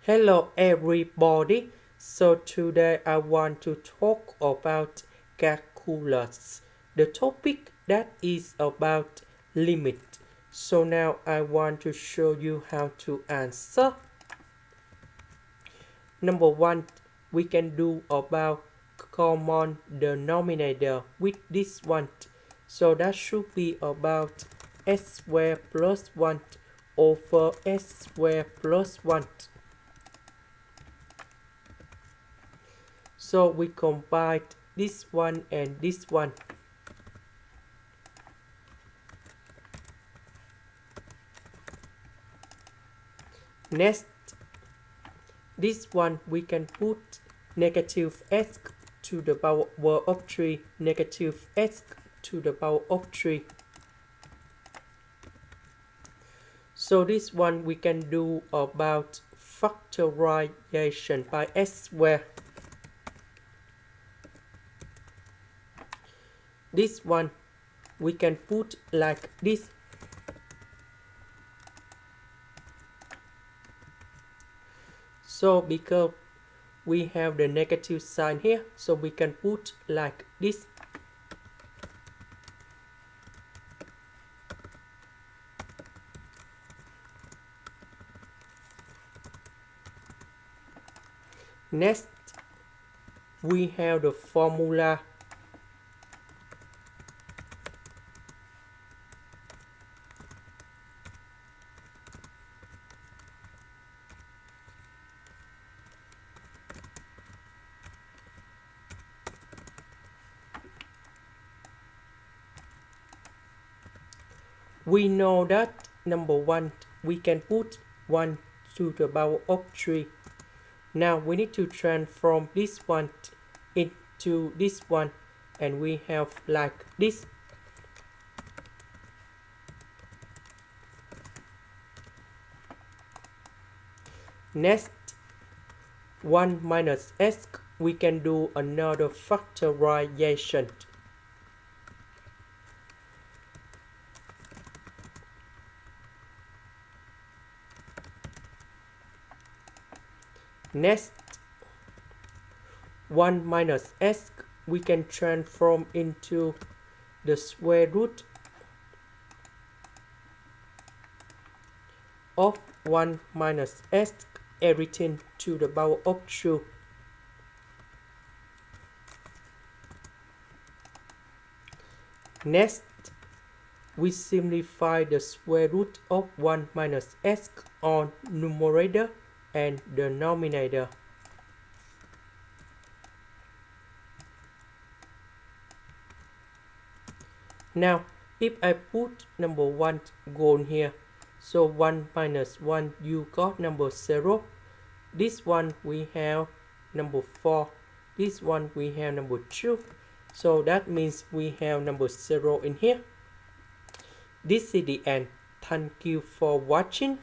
Hello everybody. So today I want to talk about calculus. The topic that is about limit. So now I want to show you how to answer. Number one, we can do about common denominator with this one. So that should be about s squared plus 1 over s squared plus 1. So we combine this one and this one. Next, this one we can put negative s to the power of 3, negative s to the power of 3. So this one we can do about factorization by s squared. This one we can put like this. So because we have the negative sign here, so we can put like this. Next, we have the formula. We know that number one, we can put 1 to the power of 3. Now we need to transform this one into this one, and we have like this. Next, 1 minus s, we can do another factorization. Next, 1 minus s, we can transform into the square root of 1 minus s, everything to the power of 2. Next, we simplify the square root of 1 minus s on numerator and denominator. Now, if I put number 1 gone here, so 1 minus 1, you got number 0. This one we have number 4. This one we have number 2. So that means we have number 0 in here. This is the end. Thank you for watching.